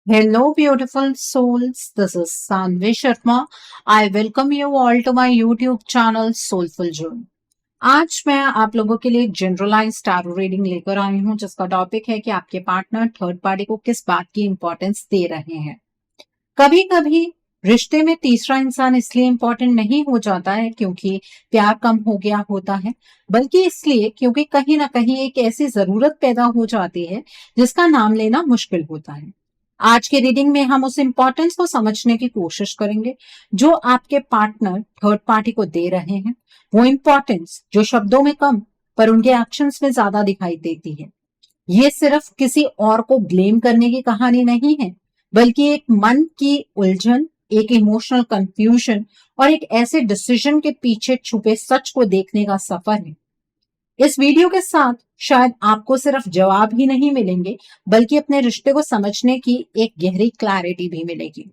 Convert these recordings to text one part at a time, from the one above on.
Hello, beautiful souls. This is Sanvi Sharma. I welcome you all to my YouTube channel Soulful Journey. आज मैं आप लोगों के लिए जनरलाइज टैरो रीडिंग लेकर आई हूँ जिसका टॉपिक है कि आपके पार्टनर थर्ड पार्टी को किस बात की इंपॉर्टेंस दे रहे हैं। कभी कभी रिश्ते में तीसरा इंसान इसलिए इंपॉर्टेंट नहीं हो जाता है क्योंकि प्यार कम हो गया होता है, बल्कि इसलिए क्योंकि कहीं ना कहीं एक ऐसी जरूरत पैदा हो जाती है जिसका नाम लेना मुश्किल होता है। आज के रीडिंग में हम उस इंपॉर्टेंस को समझने की कोशिश करेंगे जो आपके पार्टनर थर्ड पार्टी को दे रहे हैं। वो इंपॉर्टेंस जो शब्दों में कम पर उनके एक्शंस में ज्यादा दिखाई देती है। ये सिर्फ किसी और को ब्लेम करने की कहानी नहीं है, बल्कि एक मन की उलझन, एक इमोशनल कंफ्यूजन और एक ऐसे डिसीजन के पीछे छुपे सच को देखने का सफर है। इस वीडियो के साथ शायद आपको सिर्फ जवाब ही नहीं मिलेंगे, बल्कि अपने रिश्ते को समझने की एक गहरी क्लैरिटी भी मिलेगी।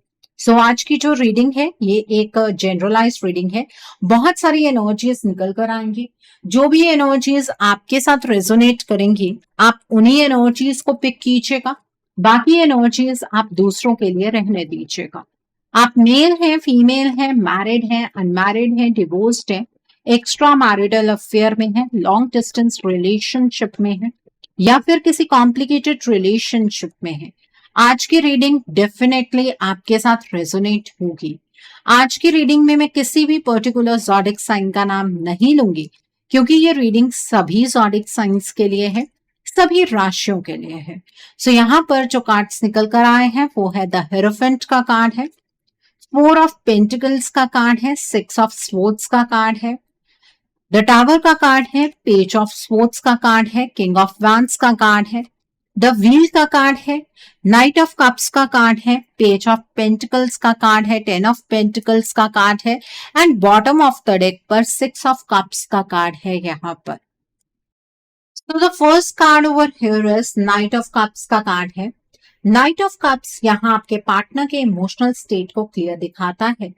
आज की जो रीडिंग है ये एक जनरलाइज्ड रीडिंग है। बहुत सारी एनर्जीज निकल कर आएंगी। जो भी एनर्जीज आपके साथ रेजोनेट करेंगी आप उन्हीं एनर्जीज को पिक कीजिएगा, बाकी एनर्जीज आप दूसरों के लिए रहने दीजिएगा। आप मेल हैं, फीमेल हैं, मैरिड हैं, अनमैरिड हैं, डिवोर्स्ड हैं, एक्स्ट्रा मैरिटल अफेयर में है, लॉन्ग डिस्टेंस रिलेशनशिप में है या फिर किसी कॉम्प्लिकेटेड रिलेशनशिप में है, आज की रीडिंग डेफिनेटली आपके साथ रेजोनेट होगी। आज की रीडिंग में मैं किसी भी पर्टिकुलर ज़ोडिक साइन का नाम नहीं लूंगी क्योंकि ये रीडिंग सभी ज़ोडिक साइंस के लिए है, सभी राशियों के लिए है। यहाँ पर जो कार्ड्स निकल कर आए हैं वो है द हेरोफेंट का कार्ड है, फोर ऑफ पेंटिकल्स का कार्ड है, सिक्स ऑफ स्वॉर्ड्स का कार्ड है, द टावर का कार्ड है, पेज ऑफ स्वॉर्ड्स का कार्ड है, किंग ऑफ वैंड्स का कार्ड है, द व्हील का कार्ड है, नाइट ऑफ कप्स का कार्ड है, पेज ऑफ पेंटिकल्स का कार्ड है, टेन ऑफ पेंटिकल्स का कार्ड है and bottom of the deck पर सिक्स ऑफ कप्स का कार्ड है यहाँ पर। तो the first card over here is night of cups का कार्ड है। नाइट ऑफ कप्स यहाँ आपके पार्टनर के इमोशनल स्टेट को क्लियर दिखाता है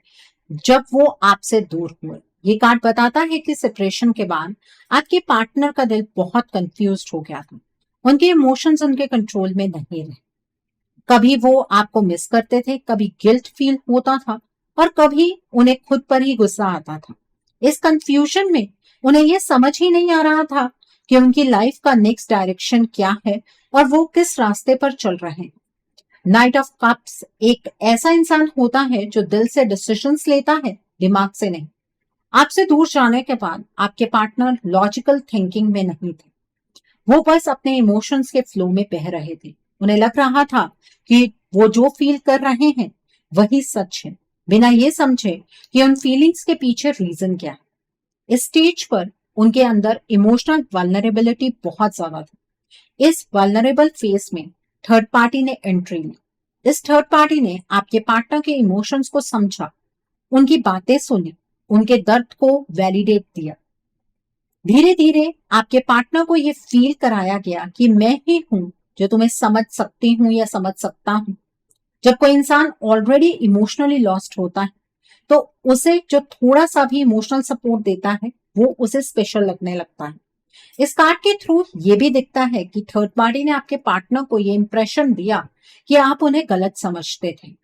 जब वो आपसे दूर हुए। ये कार्ड बताता है कि सेपरेशन के बाद आपके पार्टनर का दिल बहुत कंफ्यूज्ड हो गया था, उनके इमोशंस उनके कंट्रोल में नहीं रहे। कभी वो आपको मिस करते थे, कभी गिल्ट फील होता था और कभी उन्हें खुद पर ही गुस्सा आता था। इस कंफ्यूजन में उन्हें ये समझ ही नहीं आ रहा था कि उनकी लाइफ का नेक्स्ट डायरेक्शन क्या है और वो किस रास्ते पर चल रहे हैं। नाइट ऑफ कप्स एक ऐसा इंसान होता है जो दिल से डिसीजंस लेता है, दिमाग से नहीं। आपसे दूर जाने के बाद आपके पार्टनर लॉजिकल थिंकिंग में नहीं थे, वो बस अपने इमोशंस के फ्लो में बह रहे थे। उन्हें लग रहा था कि वो जो फील कर रहे हैं वही सच है, बिना ये समझे कि उन फीलिंग्स के पीछे रीजन क्या है। इस स्टेज पर उनके अंदर इमोशनल वल्नरेबिलिटी बहुत ज्यादा थी। इस वल्नरेबल फेस में थर्ड पार्टी ने एंट्री ली। इस थर्ड पार्टी ने आपके पार्टनर के इमोशंस को समझा, उनकी बातें सुनी, उनके दर्द को वैलिडेट दिया। धीरे धीरे आपके पार्टनर को यह फील कराया गया कि मैं ही हूं जो तुम्हें समझ सकती हूं या समझ सकता हूं। जब कोई इंसान ऑलरेडी इमोशनली लॉस्ट होता है तो उसे जो थोड़ा सा भी इमोशनल सपोर्ट देता है वो उसे स्पेशल लगने लगता है। इस कार्ड के थ्रू ये भी दिखता है कि थर्ड पार्टी ने आपके पार्टनर को ये इंप्रेशन दिया कि आप उन्हें गलत समझते थे।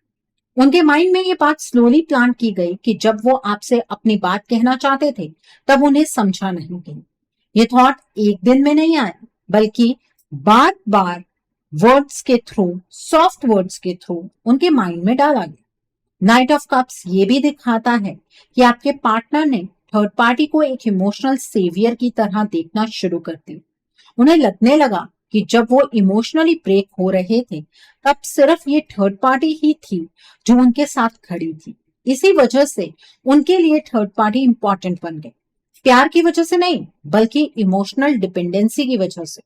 उनके माइंड में ये बात स्लोली प्लांट की गई कि जब वो आपसे अपनी बात कहना चाहते थे तब उन्हें समझा नहीं गई। ये थॉट एक दिन में नहीं आया, बल्कि बार बार वर्ड्स के थ्रू, सॉफ्ट वर्ड्स के थ्रू उनके माइंड में डाला गया। नाइट ऑफ कप्स ये भी दिखाता है कि आपके पार्टनर ने थर्ड पार्टी को एक इमोशनल सेवियर की तरह देखना शुरू कर दिया। उन्हें लगने लगा कि जब वो इमोशनली ब्रेक हो रहे थे तब सिर्फ ये थर्ड पार्टी ही थी जो उनके साथ खड़ी थी। इसी वजह से उनके लिए थर्ड पार्टी इंपॉर्टेंट बन गई, प्यार की वजह से नहीं बल्कि इमोशनल डिपेंडेंसी की वजह से।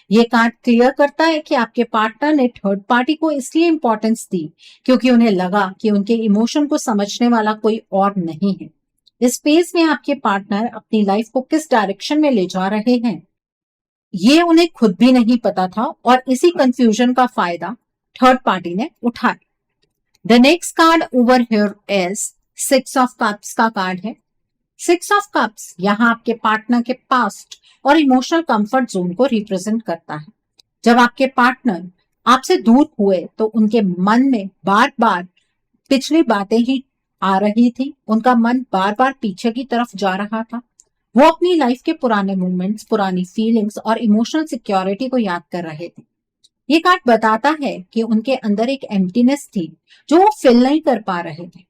ये कार्ड क्लियर करता है कि आपके पार्टनर ने थर्ड पार्टी को इसलिए इंपॉर्टेंस दी क्योंकि उन्हें लगा कि उनके इमोशन को समझने वाला कोई और नहीं है। इस स्पेस में आपके पार्टनर अपनी लाइफ को किस डायरेक्शन में ले जा रहे हैं ये उन्हें खुद भी नहीं पता था और इसी कंफ्यूजन का फायदा थर्ड पार्टी ने उठाया। The next card over here is six of cups का कार्ड है। सिक्स ऑफ कप्स यहाँ आपके पार्टनर के पास्ट और इमोशनल कंफर्ट जोन को रिप्रेजेंट करता है। जब आपके पार्टनर आपसे दूर हुए तो उनके मन में बार बार पिछली बातें ही आ रही थी, उनका मन बार बार पीछे की तरफ जा रहा था। वो अपनी लाइफ के पुराने मोमेंट्स, पुरानी फीलिंग्स और इमोशनल सिक्योरिटी को याद कर रहे थे। ये कार्ड बताता है कि उनके अंदर एक एम्प्टीनेस थी जो वो फिल नहीं कर पा रहे थे।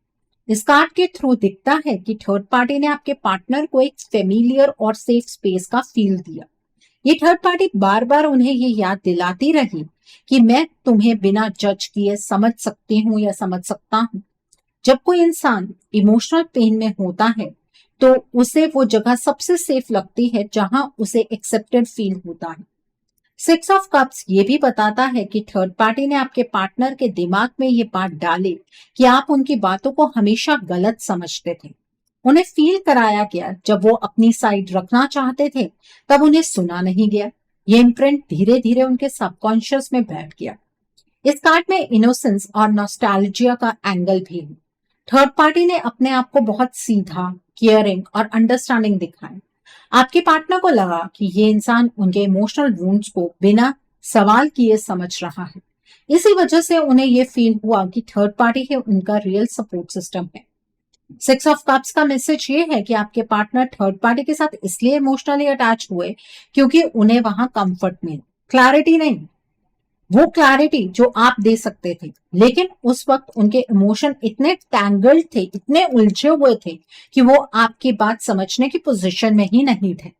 इस कार्ड के थ्रू दिखता है कि थर्ड पार्टी ने आपके पार्टनर को एक फेमिलियर और सेफ स्पेस का फील दिया। ये थर्ड पार्टी बार बार उन्हें ये याद दिलाती रही कि मैं तुम्हें बिना जज किए समझ सकती हूँ या समझ सकता हूँ। जब कोई इंसान इमोशनल पेन में होता है तो उसे वो जगह सबसे सेफ लगती है जहां उसे एक्सेप्टेड फील होता है। सिक्स ऑफ कप्स ये भी बताता है कि थर्ड पार्टी ने आपके पार्टनर के दिमाग में ये बात डाली कि आप उनकी बातों को हमेशा गलत समझते थे। उन्हें फील कराया गया जब वो अपनी साइड रखना चाहते थे तब उन्हें सुना नहीं गया। ये इम्प्रिंट धीरे धीरे उनके सबकॉन्शियस में बैठ गया। इस कार्ड में इनोसेंस और नॉस्टैल्जिया का एंगल भी है। थर्ड पार्टी ने अपने आप को बहुत सीधा, केयरिंग और अंडरस्टैंडिंग दिखाया। आपके पार्टनर को लगा कि ये इंसान उनके इमोशनल वुंड्स को बिना सवाल किए समझ रहा है। इसी वजह से उन्हें ये फील हुआ कि थर्ड पार्टी ही उनका रियल सपोर्ट सिस्टम है। सिक्स ऑफ कप्स का मैसेज ये है कि आपके पार्टनर थर्ड पार्टी के साथ इसलिए इमोशनली अटैच हुए क्योंकि उन्हें वहां कंफर्ट मिला, क्लैरिटी नहीं। वो क्लैरिटी जो आप दे सकते थे, लेकिन उस वक्त उनके इमोशन इतने टैंगल्ड थे, इतने उलझे हुए थे कि वो आपकी बात समझने की पोजीशन में ही नहीं थे।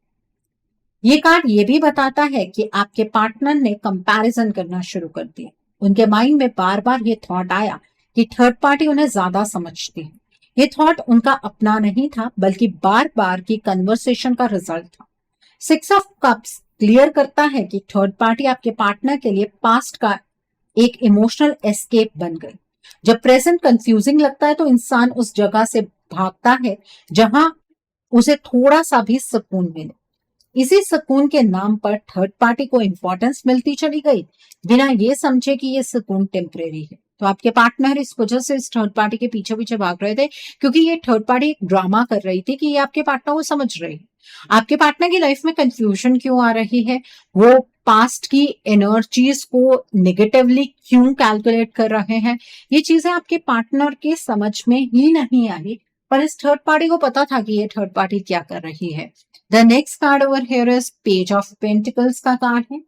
ये कार्ड ये भी बताता है कि आपके पार्टनर ने कंपैरिजन करना शुरू कर दिया। उनके माइंड में बार बार ये थॉट आया कि थर्ड पार्टी उन्हें ज्यादा समझती है। ये थॉट उनका अपना नहीं था, बल्कि बार बार की कन्वर्सेशन का रिजल्ट था। सिक्स ऑफ कप्स क्लियर करता है कि थर्ड पार्टी आपके पार्टनर के लिए पास्ट का एक इमोशनल एस्केप बन गई। जब प्रेजेंट कंफ्यूजिंग लगता है तो इंसान उस जगह से भागता है जहां उसे थोड़ा सा भी सुकून मिले। इसी सुकून के नाम पर थर्ड पार्टी को इंपॉर्टेंस मिलती चली गई, बिना ये समझे कि ये सुकून टेम्परेरी है। तो आपके पार्टनर इस वजह से इस थर्ड पार्टी के पीछे पीछे भाग रहे थे क्योंकि ये थर्ड पार्टी एक ड्रामा कर रही थी कि ये आपके पार्टनर को समझ रही है। आपके पार्टनर की लाइफ में कंफ्यूजन क्यों आ रही है, वो पास्ट की एनर्जीज को निगेटिवली क्यों कैलकुलेट कर रहे हैं, ये चीजें आपके पार्टनर के समझ में ही नहीं आई, पर इस थर्ड पार्टी को पता था कि ये थर्ड पार्टी क्या कर रही है। The next card over here is page of pentacles का कार्ड है।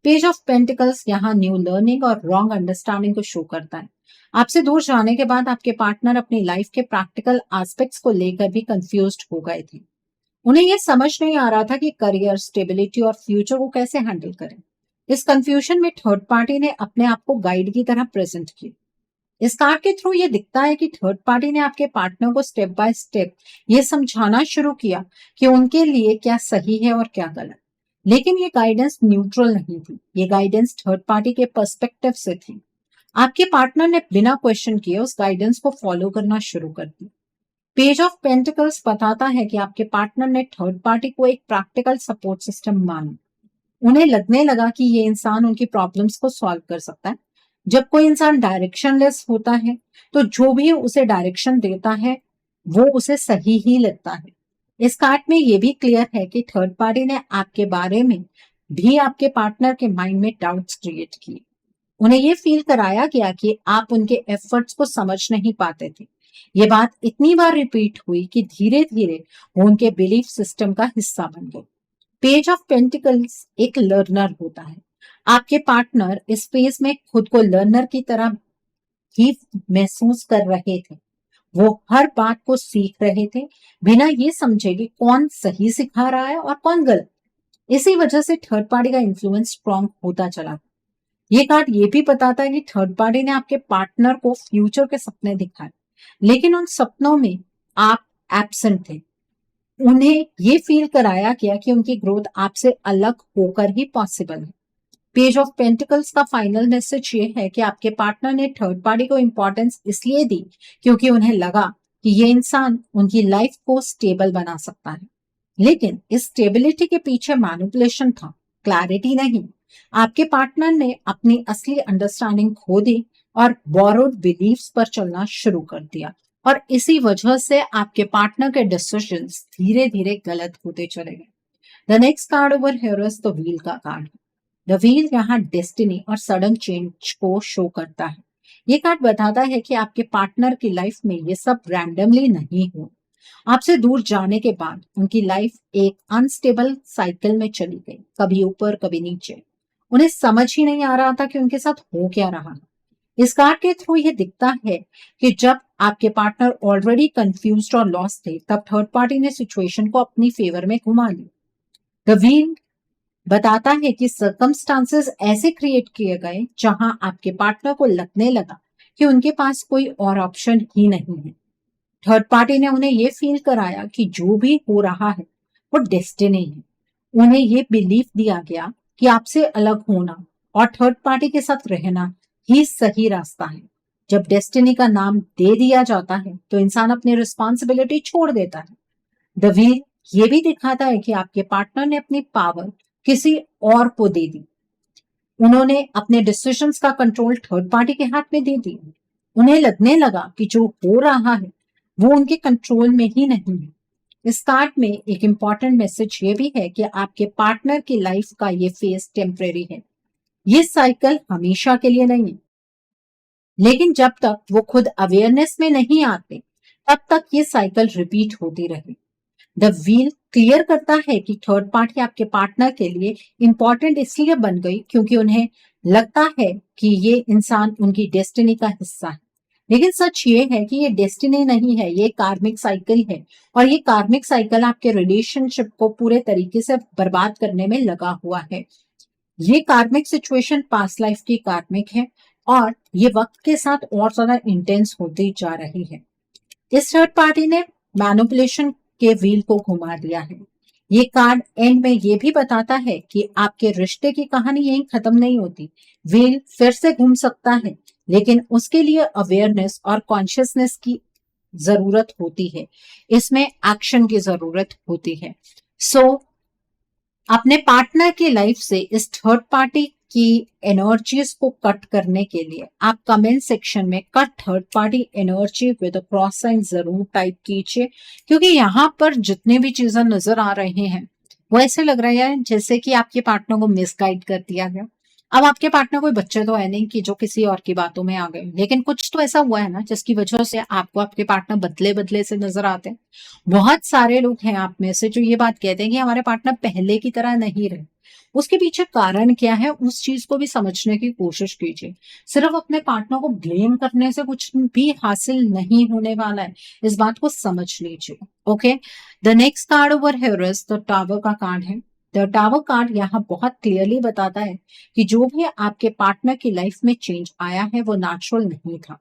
पेज ऑफ पेंटिकल्स यहाँ न्यू लर्निंग और रॉन्ग अंडरस्टैंडिंग को शो करता है। आपसे दूर जाने के बाद आपके पार्टनर अपनी लाइफ के प्रैक्टिकल एस्पेक्ट्स को लेकर भी कंफ्यूज्ड हो गए थे। उन्हें यह समझ नहीं आ रहा था कि करियर, स्टेबिलिटी और फ्यूचर को कैसे हैंडल करें। इस कंफ्यूजन में थर्ड पार्टी ने अपने आप को गाइड की तरह प्रेजेंट किया। इस कार्ड के थ्रू ये दिखता है कि थर्ड पार्टी ने आपके पार्टनर को स्टेप बाय स्टेप ये समझाना शुरू किया कि उनके लिए क्या सही है और क्या गलत। लेकिन ये गाइडेंस न्यूट्रल नहीं थी, ये गाइडेंस थर्ड पार्टी के पर्सपेक्टिव से थी। आपके पार्टनर ने बिना क्वेश्चन किए उस गाइडेंस को फॉलो करना शुरू कर दिया। पेज ऑफ पेंटिकल्स बताता है कि आपके पार्टनर ने थर्ड पार्टी को एक प्रैक्टिकल सपोर्ट सिस्टम माना। उन्हें लगने लगा कि ये इंसान उनकी प्रॉब्लम्स को सॉल्व कर सकता है। जब कोई इंसान डायरेक्शनलेस होता है तो जो भी उसे डायरेक्शन देता है वो उसे सही ही लगता है। इस कार्ड में ये भी क्लियर है कि थर्ड पार्टी ने आपके बारे में भी आपके पार्टनर के माइंड में डाउट्स क्रिएट किए। उन्हें ये फील कराया गया कि आप उनके एफर्ट्स को समझ नहीं पाते थे। ये बात इतनी बार रिपीट हुई कि धीरे धीरे वो उनके बिलीफ सिस्टम का हिस्सा बन गए। पेज ऑफ पेंटिकल्स एक लर्नर होता है। आपके पार्टनर इस फेज में खुद को लर्नर की तरह ही महसूस कर रहे थे। वो हर बात को सीख रहे थे, बिना ये समझे कि कौन सही सिखा रहा है और कौन गलत। इसी वजह से थर्ड पार्टी का इन्फ्लुएंस स्ट्रॉन्ग होता चला। ये कार्ड ये भी बताता है कि थर्ड पार्टी ने आपके पार्टनर को फ्यूचर के सपने दिखाए, लेकिन उन सपनों में आप एब्सेंट थे। उन्हें ये फील कराया गया कि उनकी ग्रोथ आपसे अलग होकर ही पॉसिबल है। पेज ऑफ पेंटिकल्स का फाइनल मैसेज ये है कि आपके पार्टनर ने थर्ड पार्टी को इंपॉर्टेंस इसलिए दी क्योंकि उन्हें लगा कि ये इंसान उनकी लाइफ को स्टेबल बना सकता है। लेकिन इस स्टेबिलिटी के पीछे मैनिपुलेशन था, क्लैरिटी नहीं। आपके पार्टनर ने अपनी असली अंडरस्टैंडिंग खो दी और बोरोड बिलीफ्स पर चलना शुरू कर दिया, और इसी वजह से आपके पार्टनर के डिसीजंस धीरे धीरे गलत होते चले गए। The next card over here is the wheel का कार्ड। द व्हील यहाँ डेस्टिनी और सडन चेंज को शो करता है। ये कार्ड बताता है कि आपके पार्टनर की लाइफ में ये सब रैंडमली नहीं हुआ। आपसे दूर जाने के बाद उनकी लाइफ एक अनस्टेबल साइकिल में चली गई, कभी ऊपर कभी नीचे। उन्हें समझ ही नहीं आ रहा था कि उनके साथ हो क्या रहा है। इस कार्ड के थ्रू ये दिखता है कि जब आपके पार्टनर ऑलरेडी कंफ्यूज्ड और लॉस्ट थे, तब थर्ड पार्टी ने सिचुएशन को अपनी फेवर में घुमा लिया। द व्हील बताता है कि सर्कमस्टांसेस ऐसे क्रिएट किए गए जहां आपके पार्टनर को लगने लगा कि उनके पास कोई और ऑप्शन ही नहीं है। थर्ड पार्टी ने उन्हें ये फील कराया कि जो भी हो रहा है वो डेस्टिनी है। उन्हें ये बिलीफ दिया गया कि आपसे अलग होना और थर्ड पार्टी के साथ रहना ही सही रास्ता है। जब डेस्टिनी का नाम दे दिया जाता है तो इंसान अपनी रिस्पॉन्सिबिलिटी छोड़ देता है। द व्हील ये भी दिखाता है कि आपके पार्टनर ने अपनी पावर किसी और को दे दी। उन्होंने अपने डिसीजंस का कंट्रोल थर्ड पार्टी के हाथ में दे दी। उन्हें लगने लगा कि जो हो रहा है वो उनके कंट्रोल में ही नहीं है। इस कार्ड में एक इंपॉर्टेंट मैसेज ये भी है कि आपके पार्टनर की लाइफ का ये फेज टेम्परेरी है। ये साइकिल हमेशा के लिए नहीं है, लेकिन जब तक वो खुद अवेयरनेस में नहीं आते तब तक ये साइकिल रिपीट होती रहे। द व्हील क्लियर करता है कि थर्ड पार्टी आपके पार्टनर के लिए इंपॉर्टेंट इसलिए बन गई क्योंकि उन्हें लगता है कि ये इंसान उनकी डेस्टिनी का हिस्सा है। लेकिन सच ये है कि ये डेस्टिनी नहीं है, ये कार्मिक साइकिल है। और ये कार्मिक साइकिल आपके रिलेशनशिप को पूरे तरीके से बर्बाद करने में लगा हुआ है। ये कार्मिक सिचुएशन पास्ट लाइफ की कार्मिक है और ये वक्त के साथ और ज्यादा इंटेंस होती जा रही है। इस थर्ड पार्टी ने मैनिपुलेशन के व्हील को घुमा दिया है। ये कार्ड एंड में ये भी बताता है कि आपके रिश्ते की कहानी यहीं खत्म नहीं होती। व्हील फिर से घूम सकता है, लेकिन उसके लिए अवेयरनेस और कॉन्शियसनेस की जरूरत होती है। इसमें एक्शन की जरूरत होती है। सो अपने पार्टनर की लाइफ से इस थर्ड पार्टी की एनर्जीज को कट करने के लिए आप कमेंट सेक्शन में cut third party energy with cross sign जरूर टाइप कीजिए, क्योंकि यहाँ पर जितने भी चीजें नजर आ रहे हैं वो ऐसे लग रहा है जैसे कि आपके पार्टनर को मिसगाइड कर दिया गया। अब आपके पार्टनर कोई बच्चे तो है नहीं कि जो किसी और की बातों में आ गए, लेकिन कुछ तो ऐसा हुआ है ना जिसकी वजह से आपको आपके पार्टनर बदले बदले से नजर आते हैं। बहुत सारे लोग हैं आप में से जो ये बात कहते हैं कि हमारे पार्टनर पहले की तरह नहीं रहे। उसके पीछे कारण क्या है उस चीज को भी समझने की कोशिश कीजिए। सिर्फ अपने पार्टनर को ब्लेम करने से कुछ भी हासिल नहीं होने वाला है, इस बात को समझ लीजिए। Okay, the next card over here is the tower का कार्ड है। द टावर कार्ड यहाँ बहुत क्लियरली बताता है कि जो भी आपके पार्टनर की लाइफ में चेंज आया है वो नेचुरल नहीं था,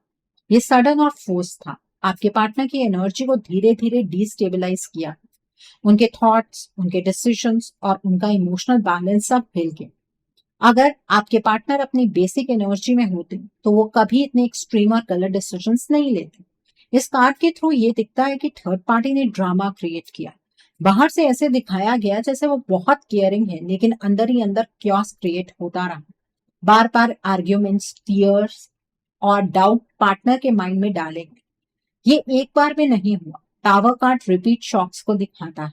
ये सडन और फोर्स था। आपके पार्टनर की एनर्जी को धीरे धीरे डिस्टेबलाइज किया। उनके थॉट्स, उनके डिसीजंस और उनका इमोशनल बैलेंस सब हिल गए। अगर आपके पार्टनर अपनी बेसिक एनर्जी में होते तो वो कभी इतने एक्सट्रीम और गलत डिसीजंस नहीं लेते। इस कार्ड के थ्रू ये दिखता है कि थर्ड पार्टी ने ड्रामा क्रिएट किया। बाहर से ऐसे दिखाया गया जैसे वो बहुत केयरिंग है, लेकिन अंदर ही अंदर क्योस क्रिएट होता रहा। बार बार आर्ग्यूमेंट्स, फियर्स और डाउट पार्टनर के माइंड में डालेंगे। ये एक बार में नहीं हुआ। टावर कार्ड रिपीट शॉक्स को दिखाता है।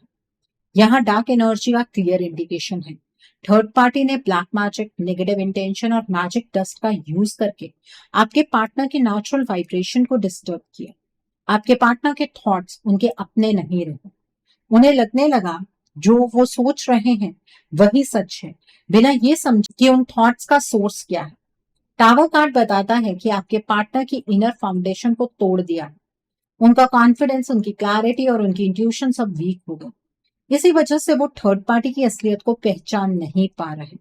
यहाँ डार्क एनर्जी का क्लियर इंडिकेशन है। थर्ड पार्टी ने ब्लैक मैजिक, नेगेटिव इंटेंशन और मैजिक डस्ट का यूज करके आपके पार्टनर की नेचुरल वाइब्रेशन को डिस्टर्ब किया। आपके पार्टनर के थॉट्स उनके अपने नहीं रहे। उन्हें लगने लगा जो वो सोच रहे हैं वही सच है, बिना ये समझे कि उन थॉट्स का सोर्स क्या है। टावर कार्ड बताता है कि आपके पार्टनर की इनर फाउंडेशन को तोड़ दिया है। उनका कॉन्फिडेंस, उनकी क्लैरिटी और उनकी इंट्यूशन सब वीक हो गए। इसी वजह से वो थर्ड पार्टी की असलियत को पहचान नहीं पा रहे।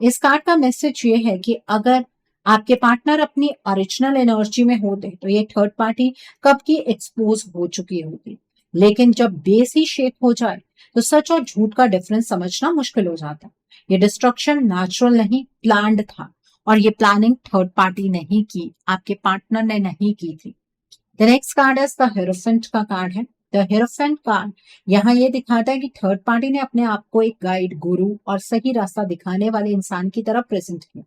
इस कार्ड का मैसेज ये है कि अगर आपके पार्टनर अपनी ओरिजिनल एनर्जी में होते तो ये थर्ड पार्टी कब की एक्सपोज हो चुकी होती। लेकिन जब बेस ही शेक हो जाए तो सच और झूठ का डिफरेंस समझना मुश्किल हो जाता है। ये डिस्ट्रक्शन नेचुरल नहीं, प्लान्ड था। और ये प्लानिंग थर्ड पार्टी नहीं की, आपके पार्टनर ने नहीं की थी। The next card is the hierophant का कार्ड है। द हेरोफेंट कार्ड यहाँ ये दिखाता है कि थर्ड पार्टी ने अपने आप को एक गाइड, गुरु और सही रास्ता दिखाने वाले इंसान की तरह प्रेजेंट किया।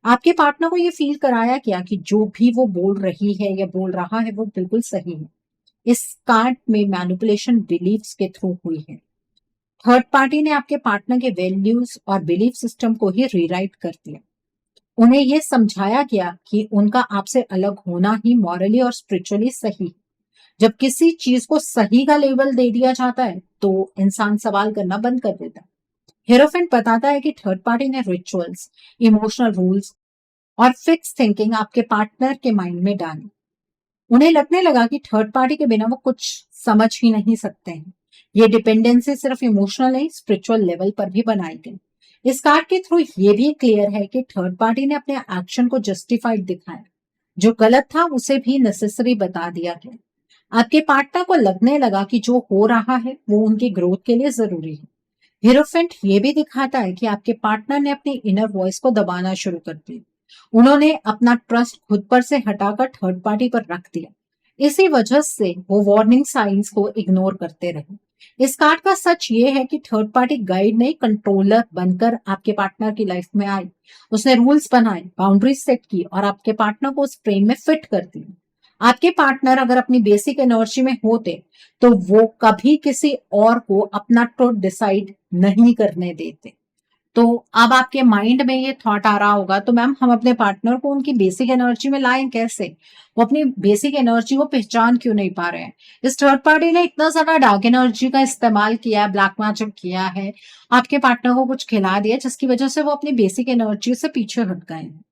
आपके पार्टनर को ये फील कराया क्या कि जो भी वो बोल रही है या बोल रहा है वो बिल्कुल सही है। इस कार्ड में मैनिपुलेशन बिलीव्स के थ्रू हुई है। थर्ड पार्टी ने आपके पार्टनर के वैल्यूज और बिलीफ सिस्टम को ही रीराइट कर दिया। उन्हें यह समझाया गया कि उनका आपसे अलग होना ही मॉरली और स्पिरिचुअली सही है। जब किसी चीज को सही का लेबल दे दिया जाता है तो इंसान सवाल करना बंद कर देता है। हेरोफेंट बताता है कि थर्ड पार्टी ने रिचुअल्स, इमोशनल रूल्स और फिक्स थिंकिंग आपके पार्टनर के माइंड में डाली। उन्हें लगने लगा कि थर्ड पार्टी के बिना वो कुछ समझ ही नहीं सकते हैं। ये डिपेंडेंसी सिर्फ इमोशनल नहीं, स्पिरिचुअल लेवल पर भी बनाई गई। इस कार्ड के थ्रू ये भी क्लियर है कि थर्ड पार्टी ने अपने एक्शन को जस्टिफाइड दिखाया। जो गलत था उसे भी नेसेसरी बता दिया गया। आपके पार्टनर को लगने लगा कि जो हो रहा है वो उनकी ग्रोथ के लिए जरूरी है। हीरोफेंट ये भी दिखाता है कि आपके पार्टनर ने अपनी इनर वॉइस को दबाना शुरू कर दिया। उन्होंने अपना ट्रस्ट खुद पर से हटाकर थर्ड पार्टी पर रख दिया। इसी वजह से वो वार्निंग साइंस को इग्नोर करते रहे। इस कार्ड का सच ये है कि थर्ड पार्टी गाइड नहीं, कंट्रोलर बनकर आपके पार्टनर की लाइफ में आई। उसने रूल्स बनाए, बाउंड्रीज सेट की और आपके पार्टनर को उस फ्रेम में फिट कर दिया। आपके पार्टनर अगर अपनी बेसिक एनर्जी में होते तो वो कभी किसी और को अपना ट्रुथ डिसाइड नहीं करने देते। तो अब आपके माइंड में ये थॉट आ रहा होगा, तो मैम हम अपने पार्टनर को उनकी बेसिक एनर्जी में लाएं कैसे? वो अपनी बेसिक एनर्जी को पहचान क्यों नहीं पा रहे हैं? इस थर्ड पार्टी ने इतना ज्यादा डार्क एनर्जी का इस्तेमाल किया है, ब्लैक मैजिक किया है, आपके पार्टनर को कुछ खिला दिया जिसकी वजह से वो अपनी बेसिक एनर्जी से पीछे हट गए हैं।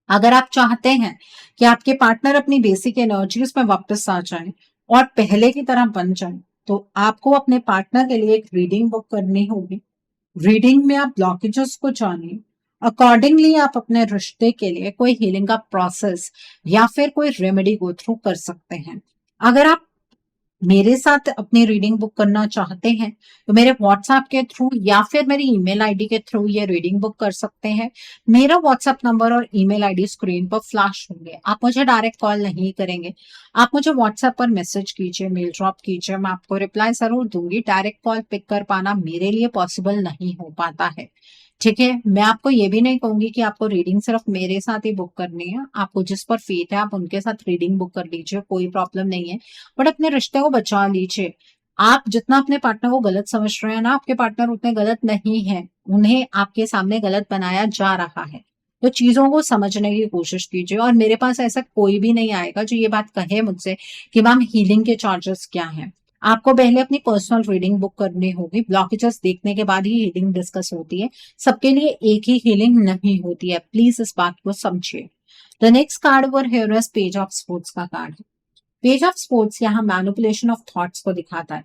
अगर आप चाहते हैं कि आपके पार्टनर अपनी बेसिक एनर्जीज में वापस आ जाए और पहले की तरह बन जाए, तो आपको अपने पार्टनर के लिए एक रीडिंग बुक करनी होगी। रीडिंग में आप ब्लॉकेजेस को जानिए, अकॉर्डिंगली आप अपने रिश्ते के लिए कोई हीलिंग का प्रोसेस या फिर कोई रेमेडी गो थ्रू कर सकते हैं। अगर आप मेरे साथ अपनी रीडिंग बुक करना चाहते हैं तो मेरे व्हाट्सएप के थ्रू या फिर मेरी ईमेल आईडी के थ्रू ये रीडिंग बुक कर सकते हैं। मेरा व्हाट्सएप नंबर और ईमेल आईडी स्क्रीन पर फ्लैश होंगे। आप मुझे डायरेक्ट कॉल नहीं करेंगे, आप मुझे व्हाट्सएप पर मैसेज कीजिए, मेल ड्रॉप कीजिए, मैं आपको रिप्लाई जरूर दूंगी। डायरेक्ट कॉल पिक कर पाना मेरे लिए पॉसिबल नहीं हो पाता है, ठीक है। मैं आपको ये भी नहीं कहूंगी कि आपको रीडिंग सिर्फ मेरे साथ ही बुक करनी है। आपको जिस पर फेथ है आप उनके साथ रीडिंग बुक कर लीजिए, कोई प्रॉब्लम नहीं है। बट अपने रिश्ते को बचा लीजिए। आप जितना अपने पार्टनर को गलत समझ रहे हैं ना, आपके पार्टनर उतने गलत नहीं है। उन्हें आपके सामने गलत बनाया जा रहा है। तो चीजों को समझने की कोशिश कीजिए। और मेरे पास ऐसा कोई भी नहीं आएगा जो ये बात कहे मुझसे कि मैम हीलिंग के चार्जेस क्या हैं। आपको पहले अपनी पर्सनल रीडिंग बुक करनी होगी। ब्लॉकेजेस देखने के बाद ही हीलिंग डिस्कस होती है। सबके लिए एक ही हीलिंग नहीं होती है, प्लीज इस बात को समझिए। The next card over here is page of sports का कार्ड है। पेज ऑफ स्पोर्ट्स यहाँ मैनिपुलेशन ऑफ थॉट्स को दिखाता है।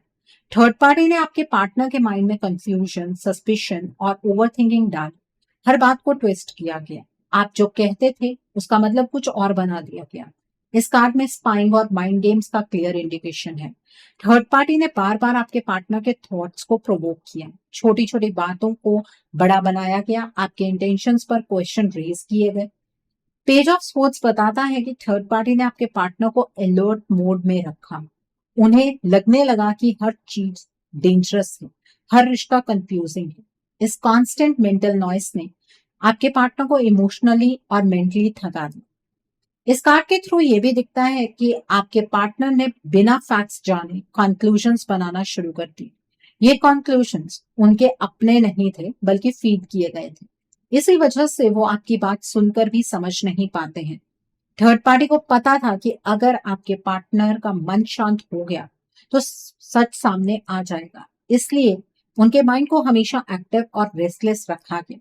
थर्ड पार्टी ने आपके पार्टनर के माइंड में कंफ्यूजन, सस्पिशन और ओवर थिंकिंग डाल हर बात को ट्विस्ट किया गया। आप जो कहते थे उसका मतलब कुछ और बना दिया गया। इस कार्ड में स्पाइंग और माइंड गेम्स का क्लियर इंडिकेशन है। थर्ड पार्टी ने बार बार आपके पार्टनर के थॉट्स को प्रोवोक किया। छोटी छोटी बातों को बड़ा बनाया गया। आपके इंटेंशंस पर क्वेश्चन रेज किए गए। पेज ऑफ स्पोर्ट्स बताता है कि थर्ड पार्टी ने आपके पार्टनर को अलर्ट मोड में रखा। उन्हें लगने लगा कि हर चीज डेंजरस है, हर रिश्ता कंफ्यूजिंग है। इस कांस्टेंट मेंटल नॉइस ने आपके पार्टनर को इमोशनली और मेंटली थका दिया। इस कार्ड के थ्रू ये भी दिखता है कि आपके पार्टनर ने बिना फैक्ट्स जाने कंक्लूजन्स बनाना शुरू कर दी। ये कंक्लूजन्स उनके अपने नहीं थे बल्कि फीड किए गए थे। इसी वजह से वो आपकी बात सुनकर भी समझ नहीं पाते हैं। थर्ड पार्टी को पता था कि अगर आपके पार्टनर का मन शांत हो गया तो सच सामने आ जाएगा। इसलिए उनके माइंड को हमेशा एक्टिव और रेस्टलेस रखा गया।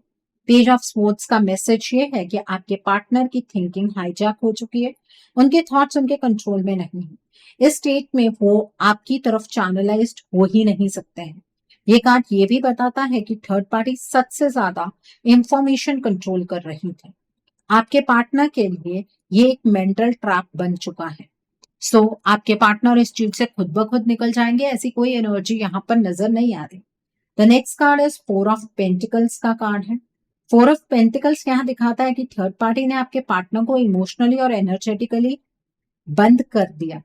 पेज ऑफ स्पोर्ट्स का मैसेज ये है कि आपके पार्टनर की थिंकिंग हाईजैक हो चुकी है। उनके थॉट्स उनके कंट्रोल में नहीं है। इस स्टेट में वो आपकी तरफ चैनलाइज्ड हो ही नहीं सकते हैं। ये कार्ड ये भी बताता है कि थर्ड पार्टी सच से ज्यादा इंफॉर्मेशन कंट्रोल कर रही थी। आपके पार्टनर के लिए ये एक मेंटल ट्रैप बन चुका है। सो आपके पार्टनर इस चीज से खुद ब खुद निकल जाएंगे, ऐसी कोई एनर्जी यहाँ पर नजर नहीं आ रही। The next card is four of pentacles का कार्ड है। फोर ऑफ पेंटिकल्स यहाँ दिखाता है कि थर्ड पार्टी ने आपके पार्टनर को इमोशनली और एनर्जेटिकली बंद कर दिया।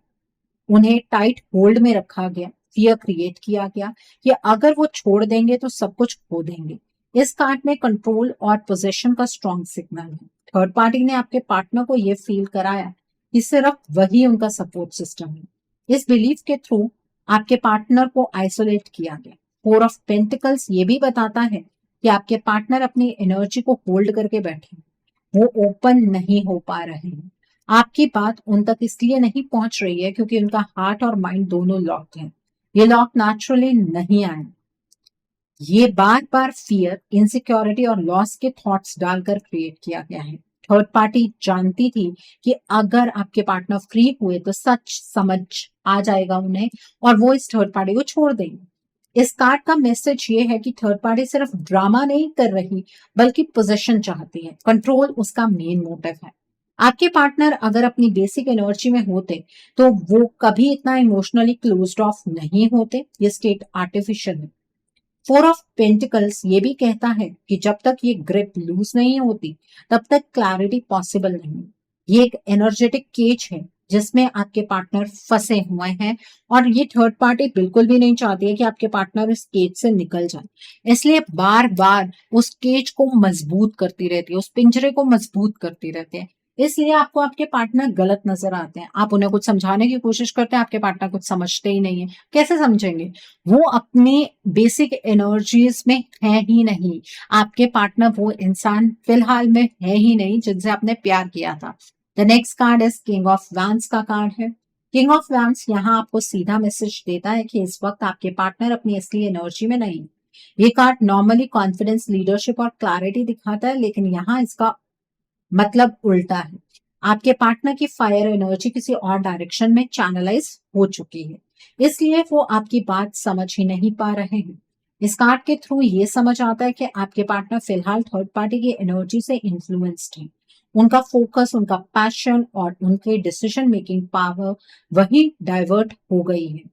उन्हें टाइट होल्ड में रखा गया, फियर क्रिएट किया गया कि अगर वो छोड़ देंगे तो सब कुछ खो देंगे। इस कार्ड में कंट्रोल और पोजेशन का स्ट्रॉन्ग सिग्नल है। थर्ड पार्टी ने आपके पार्टनर को यह फील कराया कि सिर्फ वही उनका सपोर्ट सिस्टम है। इस बिलीफ के थ्रू आपके पार्टनर को आइसोलेट किया गया। फोर ऑफ पेंटिकल्स ये भी बताता है कि आपके पार्टनर अपनी एनर्जी को होल्ड करके बैठे हैं, वो ओपन नहीं हो पा रहे हैं। आपकी बात उन तक इसलिए नहीं पहुंच रही है क्योंकि उनका हार्ट और माइंड दोनों लॉक है। ये लॉक नेचुरली नहीं आए, ये बार बार फियर, इनसिक्योरिटी और लॉस के थॉट्स डालकर क्रिएट किया गया है। थर्ड पार्टी जानती थी कि अगर आपके पार्टनर फ्री हुए तो सच समझ आ जाएगा उन्हें और वो इस थर्ड पार्टी को छोड़ देंगे। इस कार्ड का मैसेज ये है कि थर्ड पार्टी सिर्फ ड्रामा नहीं कर रही बल्कि पोजीशन चाहती है, कंट्रोल उसका मेन मोटिव है। आपके पार्टनर अगर अपनी बेसिक एनर्जी में होते तो वो कभी इतना इमोशनली क्लोज्ड ऑफ नहीं होते। ये स्टेट आर्टिफिशियल है। फोर ऑफ पेंटिकल्स ये भी कहता है कि जब तक ये ग्रिप लूज नहीं होती तब तक क्लैरिटी पॉसिबल नहीं। ये एक एनर्जेटिक केज है जिसमें आपके पार्टनर फंसे हुए हैं और ये थर्ड पार्टी बिल्कुल भी नहीं चाहती है कि आपके पार्टनर इस केज से निकल जाए, इसलिए बार बार उस केज को मजबूत करती रहती है, उस पिंजरे को मजबूत करती रहती है। इसलिए आपको आपके पार्टनर गलत नजर आते हैं। आप उन्हें कुछ समझाने की कोशिश करते हैं, आपके पार्टनर कुछ समझते ही नहीं है। कैसे समझेंगे? वो अपनी बेसिक एनर्जीज में है ही नहीं। आपके पार्टनर वो इंसान फिलहाल में है ही नहीं जिनसे आपने प्यार किया था। The next card is king of vents का कार्ड है। किंग ऑफ वैंस यहाँ आपको सीधा मैसेज देता है कि इस वक्त आपके पार्टनर अपनी असली एनर्जी में नहीं। ये कार्ड नॉर्मली कॉन्फिडेंस, लीडरशिप और क्लैरिटी दिखाता है, लेकिन यहाँ इसका मतलब उल्टा है। आपके पार्टनर की फायर एनर्जी किसी और डायरेक्शन में चैनलाइज हो चुकी है, इसलिए वो आपकी बात समझ ही नहीं पा रहे हैं। इस कार्ड के थ्रू ये समझ आता है कि आपके पार्टनर फिलहाल थर्ड पार्टी की एनर्जी से इन्फ्लुएंस्ड है। उनका फोकस, उनका पैशन और उनके डिसीजन मेकिंग पावर वही डाइवर्ट हो गई है।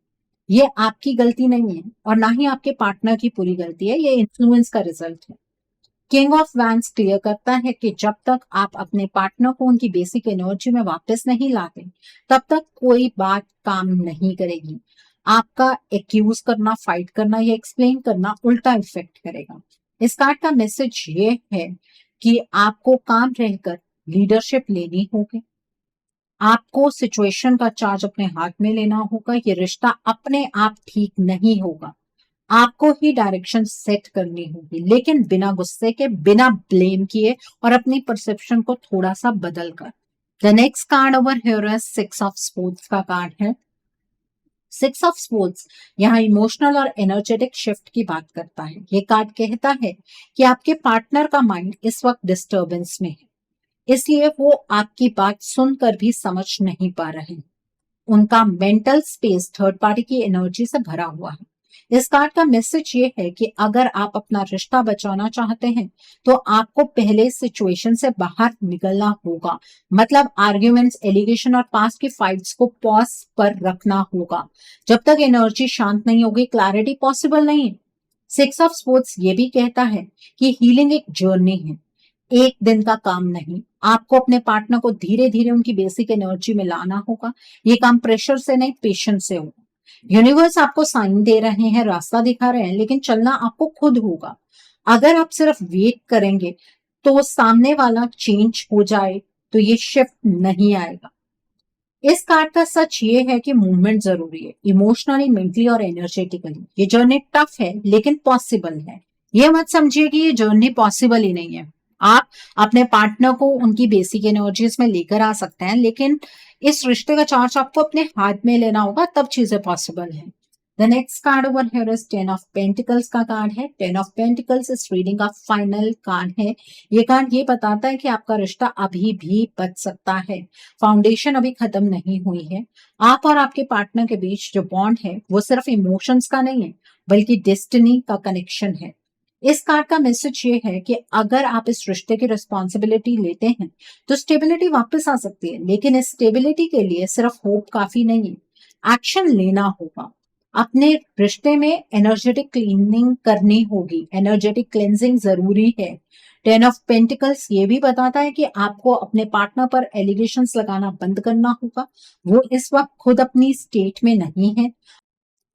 ये आपकी गलती नहीं है और ना ही आपके पार्टनर की पूरी गलती है, ये इन्फ्लुएंस का रिजल्ट है। किंग ऑफ वैंस क्लियर करता है कि जब तक आप अपने पार्टनर को उनकी बेसिक एनर्जी में वापस नहीं लाते तब तक कोई बात काम नहीं करेगी। आपका एक्यूज करना, फाइट करना या एक्सप्लेन करना उल्टा इफेक्ट करेगा। इस कार्ड का मैसेज ये है कि आपको काम रहकर लीडरशिप लेनी होगी, आपको सिचुएशन का चार्ज अपने हाथ में लेना होगा। ये रिश्ता अपने आप ठीक नहीं होगा, आपको ही डायरेक्शन सेट करनी होगी, लेकिन बिना गुस्से के, बिना ब्लेम किए और अपनी परसेप्शन को थोड़ा सा बदल कर। The next card over here is six of sports का कार्ड है। सिक्स ऑफ स्पोर्ट्स यहाँ इमोशनल और एनर्जेटिक शिफ्ट की बात करता है। ये कार्ड कहता है कि आपके पार्टनर का माइंड इस वक्त डिस्टर्बेंस में है, इसलिए वो आपकी बात सुनकर भी समझ नहीं पा रहे। उनका मेंटल स्पेस थर्ड पार्टी की एनर्जी से भरा हुआ है। इस कार्ड का मैसेज ये है कि अगर आप अपना रिश्ता बचाना चाहते हैं तो आपको पहले सिचुएशन से बाहर निकलना होगा। मतलब आर्ग्यूमेंट्स, एलिगेशन और पास्ट की फाइट्स को पॉज पर रखना होगा। जब तक एनर्जी शांत नहीं होगी क्लैरिटी पॉसिबल नहीं है। सिक्स ऑफ स्पोर्ट्स ये भी कहता है कि हीलिंग एक जर्नी है, एक दिन का काम नहीं। आपको अपने पार्टनर को धीरे धीरे उनकी बेसिक एनर्जी में लाना होगा। ये काम प्रेशर से नहीं, पेशेंस से होगा। यूनिवर्स आपको साइन दे रहे हैं, रास्ता दिखा रहे हैं, लेकिन चलना आपको खुद होगा। अगर आप सिर्फ वेट करेंगे तो सामने वाला चेंज हो जाए तो ये शिफ्ट नहीं आएगा। इस कार्ड का सच ये है कि मूवमेंट जरूरी है, इमोशनली, मेंटली और एनर्जेटिकली। ये जर्नी टफ है लेकिन पॉसिबल है। ये मत समझिए कि ये जर्नी पॉसिबल ही नहीं है। आप अपने पार्टनर को उनकी बेसिक एनर्जीज में लेकर आ सकते हैं, लेकिन इस रिश्ते का चार्ज आपको अपने हाथ में लेना होगा, तब चीजें पॉसिबल है। The next card over here is ten of pentacles का कार्ड है। टेन ऑफ पेंटिकल्स इस रीडिंग का फाइनल कार्ड है। ये कार्ड ये बताता है कि आपका रिश्ता अभी भी बच सकता है, फाउंडेशन अभी खत्म नहीं हुई है। आप और आपके पार्टनर के बीच जो बॉन्ड है वो सिर्फ इमोशंस का नहीं है बल्कि डेस्टिनी का कनेक्शन है। इस कार्ड का मैसेज ये है कि अगर आप इस रिश्ते की रिस्पॉन्सिबिलिटी लेते हैं तो स्टेबिलिटी वापस आ सकती है, लेकिन इस स्टेबिलिटी के लिए सिर्फ होप काफी नहीं है, एक्शन लेना होगा। अपने रिश्ते में एनर्जेटिक क्लीनिंग करनी होगी, एनर्जेटिक क्लेंजिंग जरूरी है। टेन ऑफ पेंटिकल्स ये भी बताता है कि आपको अपने पार्टनर पर एलिगेशंस लगाना बंद करना होगा। वो इस वक्त खुद अपनी स्टेट में नहीं है।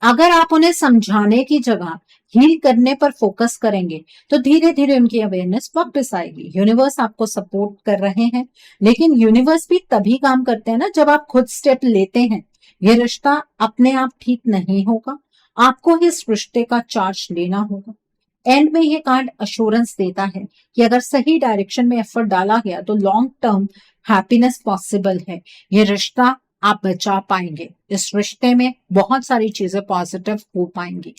अगर आप उन्हें समझाने की जगह हील करने पर फोकस करेंगे तो धीरे धीरे उनकी अवेयरनेस वापस आएगी। यूनिवर्स आपको सपोर्ट कर रहे हैं, लेकिन यूनिवर्स भी तभी काम करते हैं ना जब आप खुद स्टेप लेते हैं। ये रिश्ता अपने आप ठीक नहीं होगा, आपको इस रिश्ते का चार्ज लेना होगा। एंड में ये कार्ड अश्योरेंस देता है कि अगर सही डायरेक्शन में एफर्ट डाला गया तो लॉन्ग टर्म हैप्पीनेस पॉसिबल है। ये रिश्ता आप बचा पाएंगे। इस रिश्ते में बहुत सारी चीजें पॉजिटिव हो पाएंगी।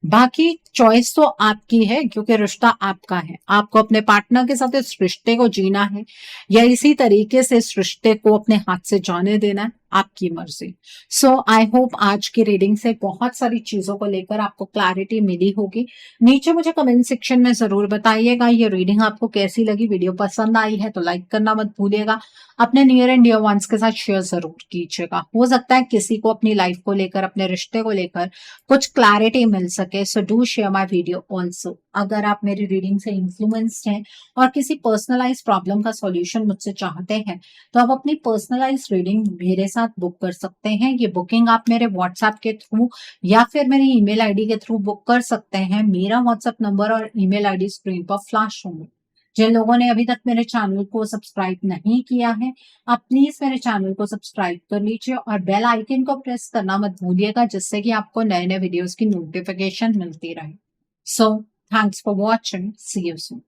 बाकी चॉइस तो आपकी है, क्योंकि रिश्ता आपका है। आपको अपने पार्टनर के साथ इस रिश्ते को जीना है या इसी तरीके से इस रिश्ते को अपने हाथ से जाने देना है, आपकी मर्जी। सो आई होप आज की रीडिंग से बहुत सारी चीजों को लेकर आपको क्लैरिटी मिली होगी। नीचे मुझे कमेंट सेक्शन में जरूर बताइएगा ये रीडिंग आपको कैसी लगी। वीडियो पसंद आई है तो लाइक करना मत भूलिएगा। अपने नियर एंड डियर वंस के साथ शेयर जरूर कीजिएगा। हो सकता है किसी को अपनी लाइफ को लेकर, अपने रिश्ते को लेकर कुछ क्लैरिटी मिल सके। So do share my video also. अगर आप मेरी रीडिंग से इन्फ्लुएंस्ड हैं और किसी पर्सनलाइज प्रॉब्लम का सॉल्यूशन मुझसे चाहते हैं तो आप अपनी पर्सनलाइज रीडिंग मेरे साथ बुक कर सकते हैं। ये बुकिंग आप मेरे व्हाट्सएप के थ्रू या फिर मेरी ईमेल आईडी के थ्रू बुक कर सकते हैं। मेरा व्हाट्सएप नंबर और ईमेल आईडी स्क्रीन पर फ्लैश होंगे। जिन लोगों ने अभी तक मेरे चैनल को सब्सक्राइब नहीं किया है, आप प्लीज मेरे चैनल को सब्सक्राइब कर लीजिए और बेल आइकन को प्रेस करना मत भूलिएगा, जिससे कि आपको नए नए वीडियोस की नोटिफिकेशन मिलती रहे। So thanks for watching, see you soon.